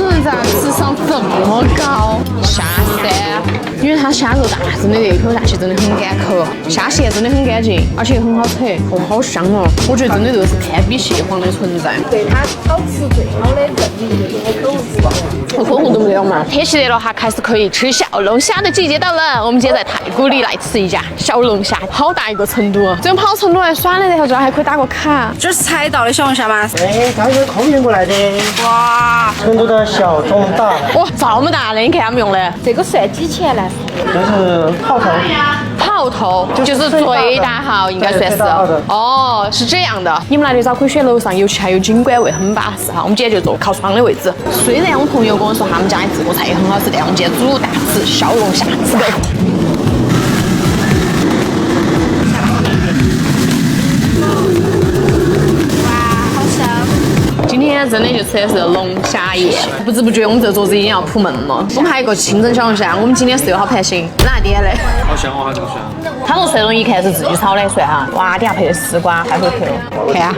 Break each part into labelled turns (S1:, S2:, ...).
S1: 此人咋智商这么高？虾噻，因为它虾肉大，真的那一口下去真的很干口，虾线真的很干净，而且很好扯，哦，好香哦！我觉得真的这个是堪比蟹黄的存在。
S2: 对它好吃最好的证明就是我口红。
S1: 我口红都没有嘛。天气热了哈，开始可以吃小龙虾的季节到了。我们今天在太古里来吃一家小龙虾，好大一个程度，这样跑成都来耍的，然后这儿还可以打个卡。
S2: 这是才到的小龙虾吗？
S3: 哎，它是空运过来的。
S2: 哇，
S3: 成都的小中大，
S1: 哇，这么大的，你看他们用的。
S2: 这个算几钱呢？
S3: 这是炮头。
S1: 炮头就是最大号，应该算是。哦，是这样的。你们来的早可以选楼上，尤其还有景观位，很巴适哈。我们今天就坐靠窗的位置。虽然我朋友跟我说他们家的自助菜也很好吃，但我们今天主打吃小龙虾，吃的。今天真的就吃的是龙虾宴，不知不觉我们这桌子已经要铺门了。我们还有一个清蒸小龙虾，我们今天是有好盘型，哪点的？
S4: 好香哦，它这个香。
S1: 它这蒜蓉一看是自己炒的蒜哈，哇，底下配的丝瓜，太会配了。看啊，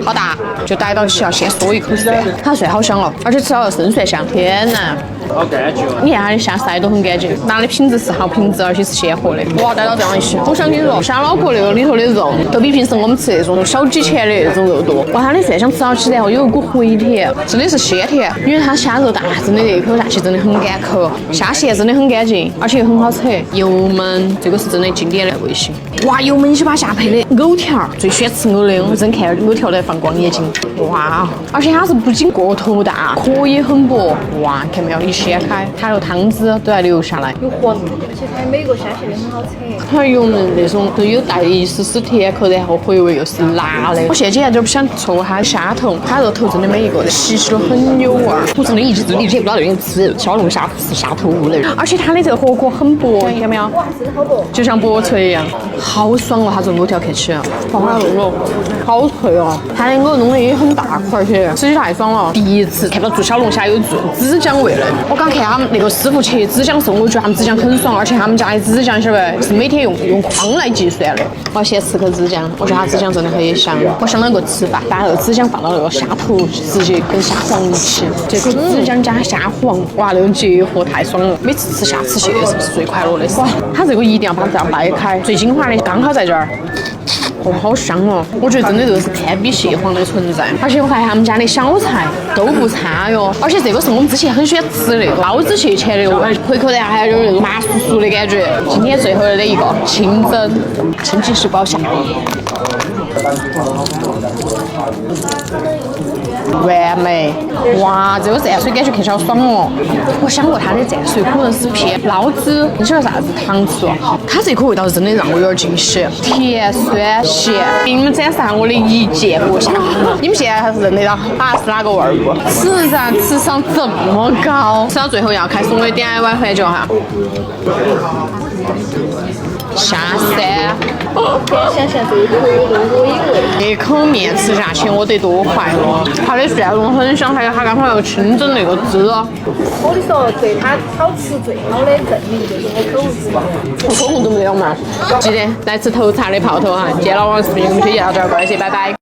S1: 好大，就逮到起要先嗦一口蒜，它蒜好香哦，而且吃到了生蒜香，天哪！
S4: 好干净哦！
S1: 你看它的虾塞都很干净，拿的品质是好品质，而且是鲜活的。哇，逮到这样一些，我想跟你说，虾脑壳那个里头的肉都比平时我们吃那种小几钱的那种肉多。哇，它的蒜香吃到起然后有一股回甜，真的是鲜甜，因为它虾肉大，真的那一口下去真的很干口，虾线真的很干净，而且又很好扯。油焖，这个是真的经典的味型。哇，油焖你去把虾配的藕条，最喜欢吃藕的，我真看藕条来放光眼睛。哇，而且它是不仅个头大，壳也很薄。哇，看没有？一掀开，它的汤汁都要流下来。
S2: 有黄，而且它每个虾线的很好吃。
S1: 它油焖那种都有带一丝丝甜口，然后回味又是辣的。我现在有点不想戳它虾头，它肉头真的每一个细细都很有味儿。我真的一直不知道有人吃小龙虾吃虾头的人，而且它的这个壳壳很薄，你看没有？
S2: 哇，真的好薄，
S1: 就像薄脆一样，好爽哦！它这藕条看起来，滑滑肉肉，好脆哦。它的藕弄得也很大块，而且吃起太爽了。第一次看到做小龙虾有做紫姜味的，我刚看他们那个师傅切紫姜时候，我觉得他们紫姜很爽，而且他们家的紫姜晓得不？是每天用筐来计算的。我要先吃口紫姜，我觉得它紫姜真的很香。我想啷个吃法，把那个紫姜放到那个虾头，直接跟虾黄一起，这个紫姜加虾黄，哇，那种结合太爽了。每次吃虾吃蟹是最快乐的事。哇，它这个一定要把它这样掰开，最精华的刚好在这儿。哦，好香哦！我觉得真的这个是堪比蟹黄的存在，而且我发现他们家的小菜都不差哟。而且这个是我们之前很喜欢吃的捞子蟹钳的，回口袋还有那种麻酥酥的感觉。今天最后的一个清蒸，称级是不好下。完美！哇，这个蘸水感觉看起来好爽哦！我想过它的蘸水可能是偏捞子，你晓得啥子糖醋？它这颗味道是真的让我有点惊喜，甜酸咸。给你们展示下我的一见不下，你们现在还是认得到它是哪个味儿不？此人咋智商这么高？吃到最后要开始我的 DIY 环节哈。下山，
S2: 想象这一口有多美味。
S1: 一口面吃下去，我得多快乐！它的蒜蓉很香，还有它刚好又清蒸那个汁。
S2: 我跟你说，对它好吃最好的证明就是我口红。
S1: 我口红都没有嘛，记得来吃头茶的泡头哈。今天老王视频给我们推荐到这儿，关系，拜拜。